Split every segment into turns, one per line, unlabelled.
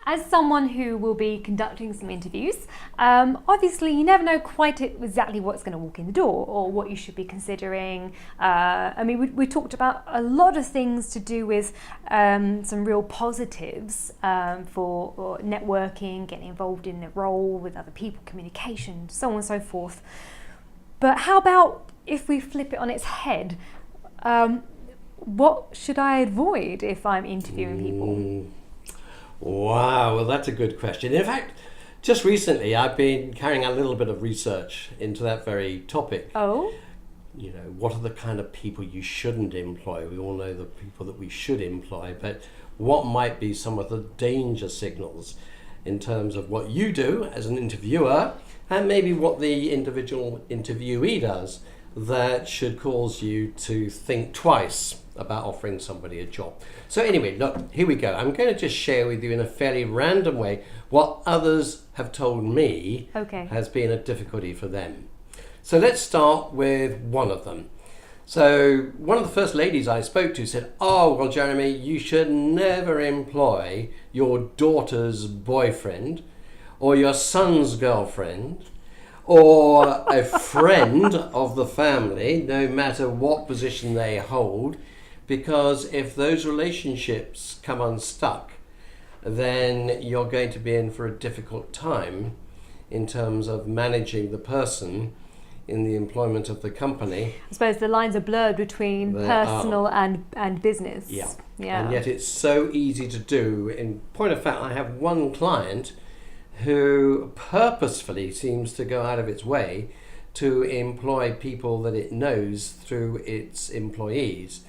as someone who will be conducting some interviews, obviously you never know quite exactly what's going to walk in the door or what you should be considering. I mean, we talked about a lot of things to do with some real positives for networking, getting involved in a role with other people, communication, so on and so forth. But how about if we flip it on its head? What should I avoid if I'm interviewing people?
Wow, well, that's a good question. In fact, just recently I've been carrying out a little bit of research into that very topic.
Oh?
You know, what are the kind of people you shouldn't employ? We all know the people that we should employ, but what might be some of the danger signals in terms of what you do as an interviewer and maybe what the individual interviewee does that should cause you to think twice about offering somebody a job. So anyway, look, here we go. I'm going to just share with you in a fairly random way what others have told me has been a difficulty for them. So let's start with one of them. So one of the first ladies I spoke to said, oh, well, Jeremy, you should never employ your daughter's boyfriend or your son's girlfriend or a friend of the family, no matter what position they hold, because if those relationships come unstuck, then you're going to be in for a difficult time in terms of managing the person in the employment of the company.
I suppose the lines are blurred between personal and business.
Yeah.
Yeah.
And yet it's so easy to do. In point of fact, I have one client who purposefully seems to go out of its way to employ people that it knows through its employees.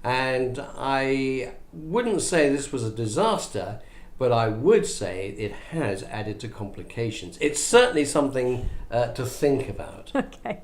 And I wouldn't say this was a disaster, but I would say it has added to complications. It's certainly something to think about.
Okay.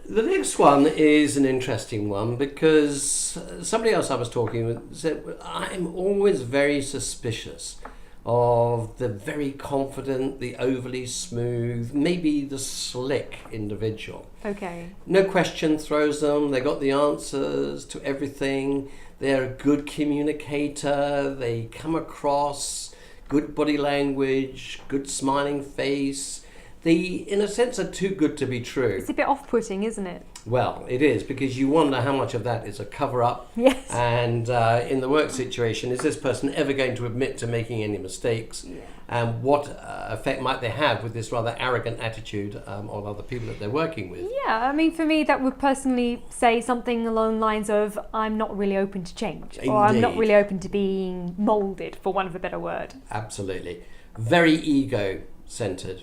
The next one is an interesting one because somebody else I was talking with said, I'm always very suspicious of the very confident, the overly smooth, maybe the slick individual.
Okay.
No question throws them. They got the answers to everything. They're a good communicator. They come across good body language, good smiling face. They, in a sense, are too good to be true.
It's a bit off-putting, isn't it?
Well, it is, because you wonder how much of that is a cover-up.
Yes.
And in the work situation, is this person ever going to admit to making any mistakes?
Yeah.
And what effect might they have with this rather arrogant attitude on other people that they're working with?
Yeah, I mean, for me, that would personally say something along the lines of, I'm not really open to change.
Indeed.
Or I'm not really open to being moulded, for want of a better word.
Absolutely. Very ego-centered.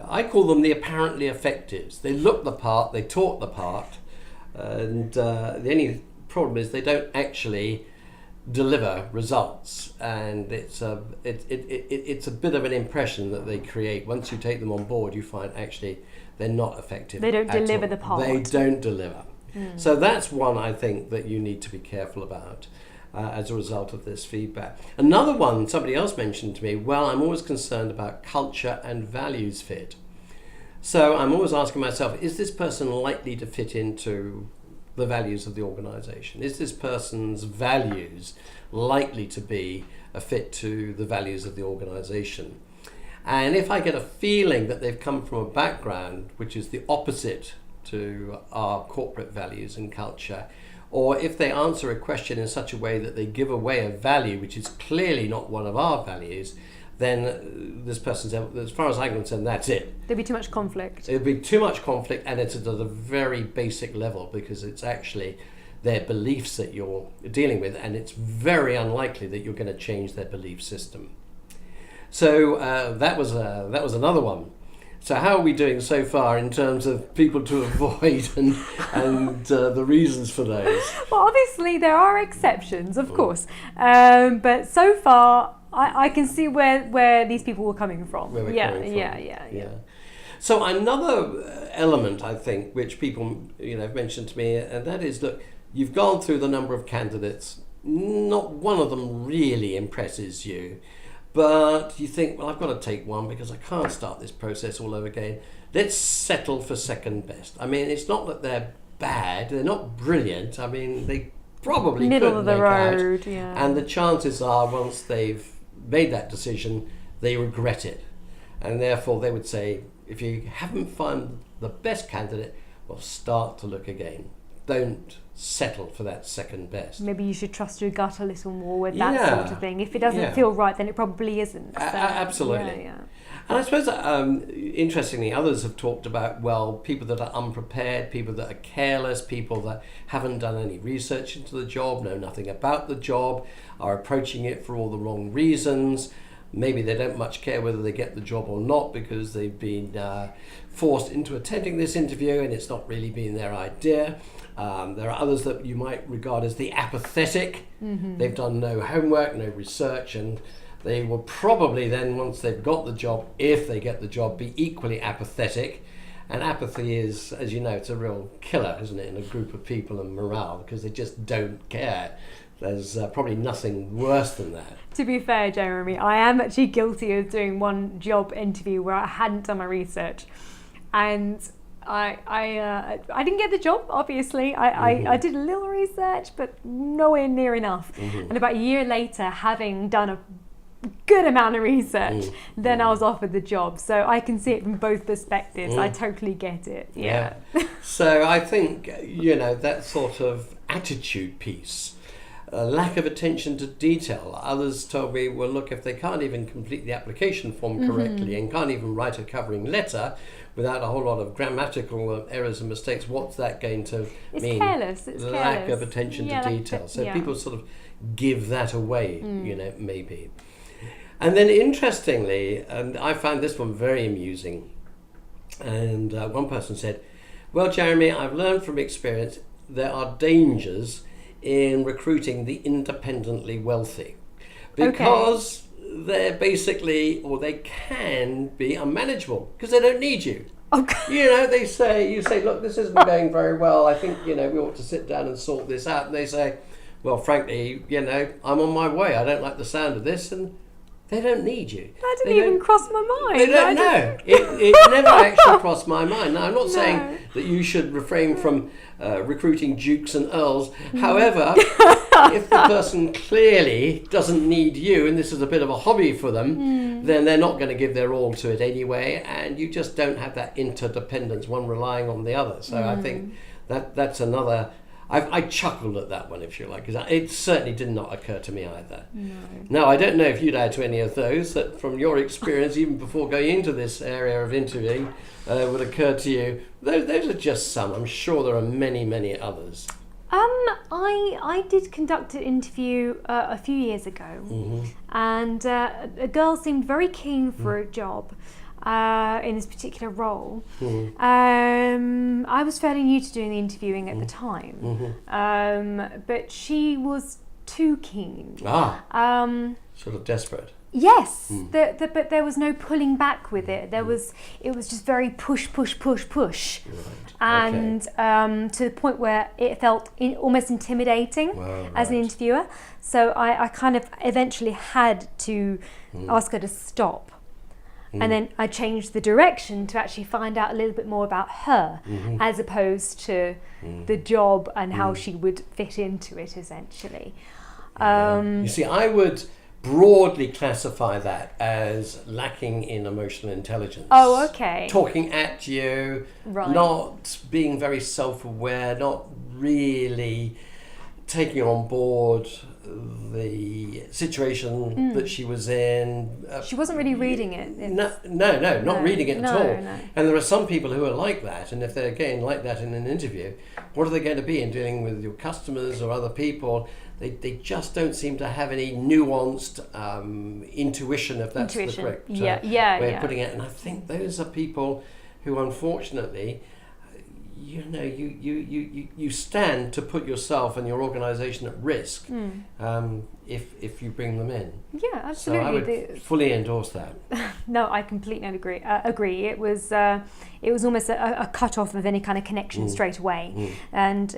I call them the apparently effectives. They look the part, they talk the part, and the only problem is they don't actually deliver results, and it's a bit of an impression that they create. Once you take them on board, you find actually they're not effective.
They don't deliver the part.
They don't deliver. So that's one I think that you need to be careful about. As a result of this feedback. Another one, somebody else mentioned to me, well, I'm always concerned about culture and values fit. So I'm always asking myself, is this person likely to fit into the values of the organization? Is this person's values likely to be a fit to the values of the organization? And if I get a feeling that they've come from a background which is the opposite to our corporate values and culture, or if they answer a question in such a way that they give away a value which is clearly not one of our values, then this person's, as far as I'm concerned, that's it.
There'd be too much conflict.
There'd be too much conflict, and it's at a very basic level because it's actually their beliefs that you're dealing with, and it's very unlikely that you're going to change their belief system. So that was another one. So how are we doing so far in terms of people to avoid and the reasons for those?
Well, obviously there are exceptions, of course, but so far I can see where these people were coming from.
Where we're coming from.
Yeah.
So another element I think which people have mentioned to me, and that is, look, you've gone through the number of candidates, not one of them really impresses you. But you think, well, I've got to take one because I can't start this process all over again. Let's settle for second best. I mean, it's not that they're bad. They're not brilliant. I mean, they probably
middle
could
of the
make
road,
out.
yeah.
And the chances are, once they've made that decision, they regret it. And therefore they would say, if you haven't found the best candidate, well, start to look again. Don't settle for that second best.
Maybe you should trust your gut a little more with that sort of thing. If it doesn't feel right, then it probably isn't. So,
absolutely. And I suppose, interestingly, others have talked about, well, people that are unprepared, people that are careless, people that haven't done any research into the job, know nothing about the job, are approaching it for all the wrong reasons. Maybe they don't much care whether they get the job or not because they've been forced into attending this interview and it's not really been their idea. There are others that you might regard as the apathetic. They've done no homework, no research, and they will probably then, once they've got the job, if they get the job, be equally apathetic. And apathy is, as you know, it's a real killer, isn't it, in a group of people and morale, because they just don't care. There's probably nothing worse than that.
To be fair, Jeremy, I am actually guilty of doing one job interview where I hadn't done my research, and I didn't get the job. Obviously, I did a little research, but nowhere near enough. And about a year later, having done a good amount of research, then I was offered the job. So I can see it from both perspectives. I totally get it. Yeah.
So I think, that sort of attitude piece. Lack of attention to detail. Others told me, well, look, if they can't even complete the application form correctly and can't even write a covering letter without a whole lot of grammatical errors and mistakes, what's that going to mean?
It's
lack of attention to detail. So people sort of give that away, maybe. And then interestingly, and I found this one very amusing, and one person said, well, Jeremy, I've learned from experience there are dangers in recruiting the independently wealthy because they're basically, or they can be unmanageable because they don't need you. You say, look, this isn't going very well. I think, we ought to sit down and sort this out. And they say, well, frankly, I'm on my way. I don't like the sound of this. And they don't need you.
That didn't even cross my mind.
They don't know. It never actually crossed my mind. Now, I'm not saying that you should refrain from recruiting dukes and earls. However, if the person clearly doesn't need you and this is a bit of a hobby for them, then they're not going to give their all to it anyway, and you just don't have that interdependence, one relying on the other. So I think that's another... I chuckled at that one, if you like, because it certainly did not occur to me either. Now, I don't know if you'd add to any of those that from your experience, even before going into this area of interviewing, would occur to you. Those are just some. I'm sure there are many, many others.
I did conduct an interview a few years ago, and a girl seemed very keen for a job. In this particular role. I was fairly new to doing the interviewing at the time, but she was too keen.
Sort of desperate.
Yes, but there was no pulling back with it. It was just very push, right. And to the point where it felt almost intimidating as an interviewer. So I kind of eventually had to ask her to stop. And then I changed the direction to actually find out a little bit more about her, as opposed to the job and how she would fit into it, essentially.
You see, I would broadly classify that as lacking in emotional intelligence.
Oh, okay.
Talking at you, not being very self-aware, not really taking on board the situation that she was in.
She wasn't really reading it.
Not reading it at all.
No.
And there are some people who are like that, and if they're again like that in an interview, what are they going to be in dealing with your customers or other people? They just don't seem to have any nuanced intuition, if that's the correct way of putting it. And I think those are people who, unfortunately, you stand to put yourself and your organisation at risk if you bring them in.
Yeah, absolutely.
So I would fully endorse that.
No, I completely agree. It was almost a cut off of any kind of connection straight away. And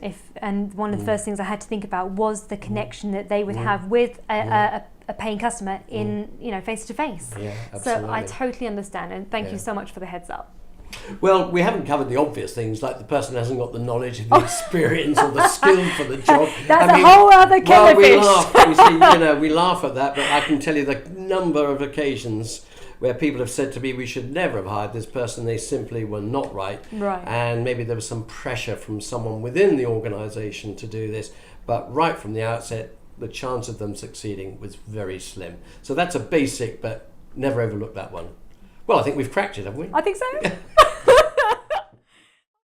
one of the first things I had to think about was the connection that they would have with a paying customer in face to face.
Yeah, absolutely.
So I totally understand, and thank you so much for the heads up.
Well, we haven't covered the obvious things, like the person hasn't got the knowledge, the experience, or the skill for the job.
That's a whole other kettle of
we
fish.
laugh. We laugh at that, but I can tell you the number of occasions where people have said to me, we should never have hired this person, they simply were not right. And maybe there was some pressure from someone within the organisation to do this, but right from the outset, the chance of them succeeding was very slim. So that's a basic, but never overlook that one. Well, I think we've cracked it, haven't we?
I think so.